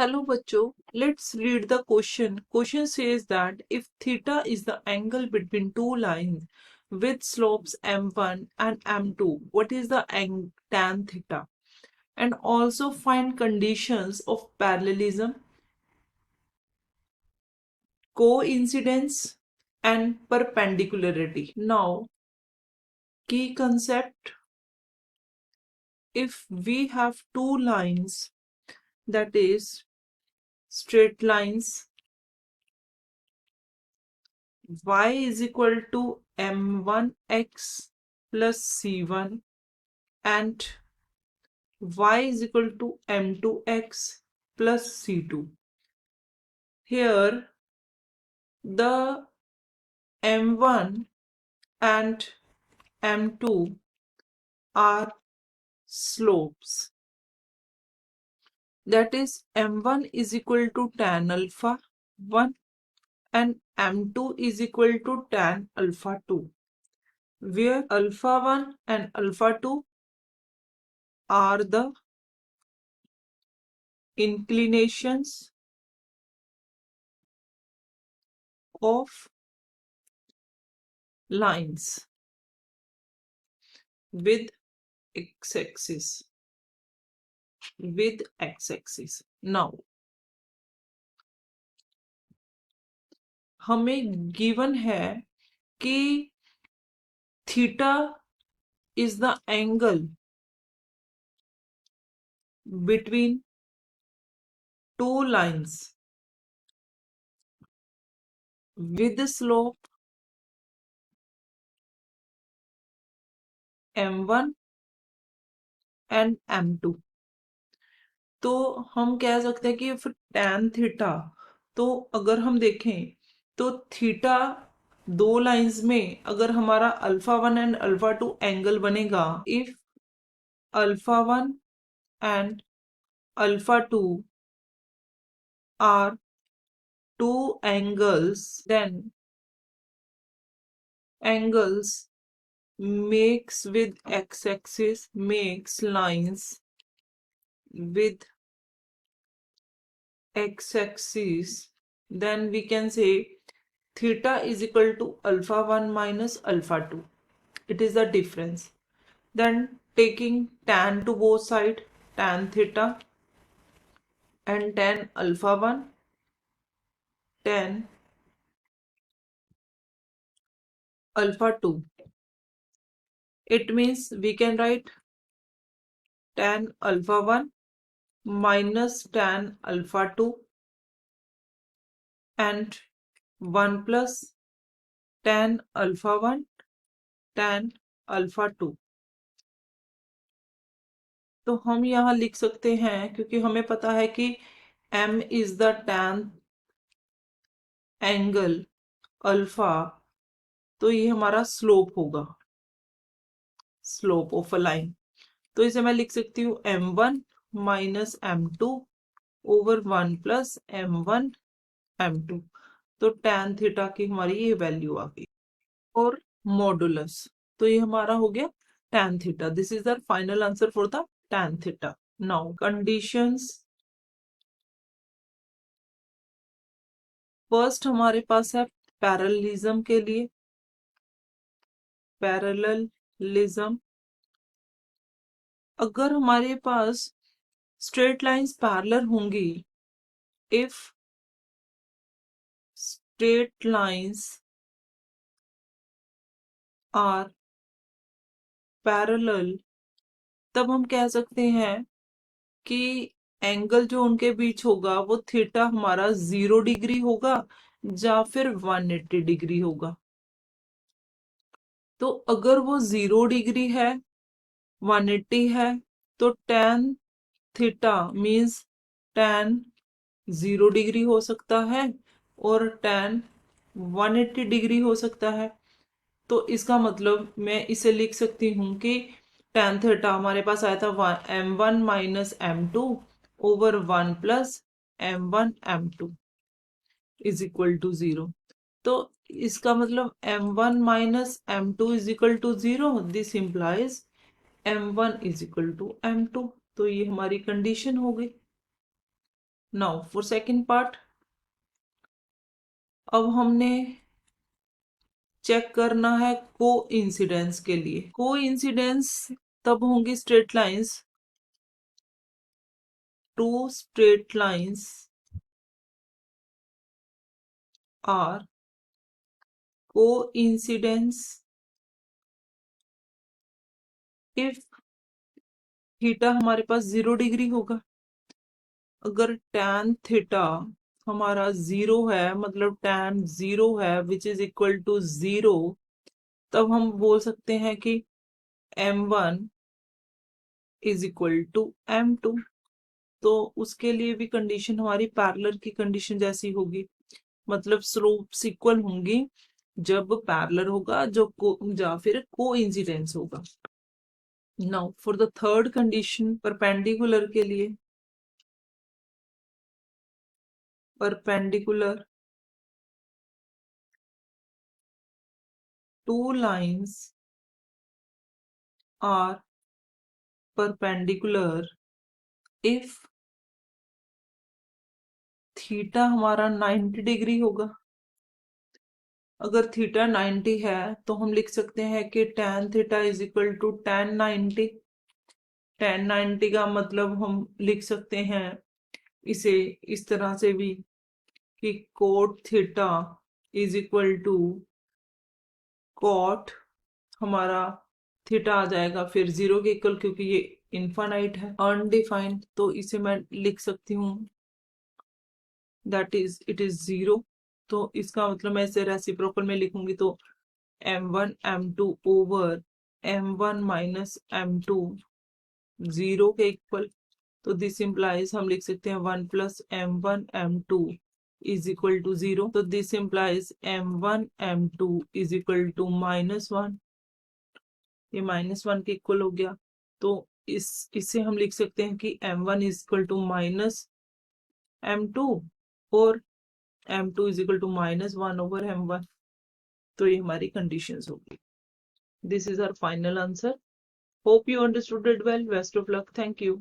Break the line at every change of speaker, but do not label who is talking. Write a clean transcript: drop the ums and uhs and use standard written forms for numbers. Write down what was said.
Hello बच्चों, let's read the question. Question says that if theta is the angle between two lines with slopes m1 and m2, what is the tan theta? And also find conditions of parallelism, coincidence and perpendicularity. Now, key concept, if we have two lines, that is straight lines, y is equal to m1x plus c1 and y is equal to m2x plus c2. Here the m1 and m2 are slopes. That is m1 is equal to tan alpha 1 and m2 is equal to tan alpha 2, where alpha 1 and alpha 2 are the inclinations of lines with x-axis. Now हमें given है कि theta is the angle between two lines with the slope m1 and m2. तो हम कह सकते हैं कि फिर tan थीटा, तो अगर हम देखें तो थीटा दो लाइंस में अगर हमारा अल्फा 1 एंड अल्फा 2 एंगल बनेगा, if alpha 1 and alpha 2 are two angles, then angles makes with x-axis makes lines with x-axis, then we can say theta is equal to alpha 1 minus alpha 2. It is the difference. Then taking tan to both sides, tan theta and tan alpha 1, tan alpha 2. It means we can write tan alpha 1 minus tan alpha 2 and 1 plus tan alpha 1 tan alpha 2. तो हम यहाँ लिख सकते हैं, क्योंकि हमें पता है कि m is the tan angle alpha, तो ये हमारा स्लोप होगा, स्लोप ऑफ अ लाइन. तो इसे मैं लिख सकती हूँ m1 minus m2 over 1 plus m1 m2. तो tan थीटा की हमारी ये वैल्यू आ गई. और मॉडुलस, तो ये हमारा हो गया tan theta. This is the final answer for the tan theta. Now conditions. First हमारे पास है पैरेललिज्म के लिए. पैरेललिज्म, अगर हमारे पास स्ट्रेट लाइंस पैरेलल होंगी, if straight lines are parallel, तब हम कह सकते हैं कि एंगल जो उनके बीच होगा वो थीटा हमारा 0 डिग्री होगा या फिर 180 डिग्री होगा. तो अगर वो 0 डिग्री है, 180 है, तो tan theta means tan 0 degree हो सकता है और tan 180 डिग्री हो सकता है. तो इसका मतलब मैं इसे लिख सकती हूँ कि tan थीटा हमारे पास आया था m1 minus m2 over 1 plus m1 m2 is equal to 0. तो इसका मतलब m1 minus m2 is equal to 0. This implies m1 is equal to m2. तो ये हमारी कंडीशन हो गई. नाउ फॉर सेकेंड पार्ट, अब हमने चेक करना है को इंसिडेंस के लिए। को इंसिडेंस तब होंगी straight lines, two straight lines are coincidence if theta हमारे पास 0 डिग्री होगा। अगर tan थीटा हमारा 0 है, मतलब tan 0 है विच इज इक्वल टू 0, तब हम बोल सकते हैं कि m1 is equal to m2। तो उसके लिए भी कंडीशन हमारी पैरेलल की कंडीशन जैसी होगी, मतलब स्लोप्स इक्वल होंगी जब पैरेलल होगा जो या फिर को इंसिडेंस होगा। Now for the third condition, perpendicular के लिए, perpendicular two lines are perpendicular if theta हमारा 90 डिग्री होगा। अगर थीटा 90 है तो हम लिख सकते हैं कि tan theta is equal to tan 90। tan 90 का मतलब हम लिख सकते हैं इसे इस तरह से भी कि cot theta is equal to cot, हमारा थीटा आ जाएगा फिर 0 के इक्वल, क्योंकि ये इनफाइनाइट है, अनडिफाइंड, तो इसे मैं लिख सकती हूँ दैट इज इट इज 0। तो इसका मतलब मैं इसे रेसिप्रोकल में लिखूंगी तो m1 m2 over m1 minus m2 0 के इक्वल। तो दिस इंप्लाइज हम लिख सकते हैं 1 plus m1 m2 is equal to 0। तो this implies m1 m2 is equal to -1, ये -1 के इक्वल हो गया। तो इससे हम लिख सकते हैं कि m1 is equal to minus m2 और m2 is equal to -1 over m1। तो ये हमारी कंडीशंस होगी। This is our final answer. Hope you understood it well. Best of luck. Thank you.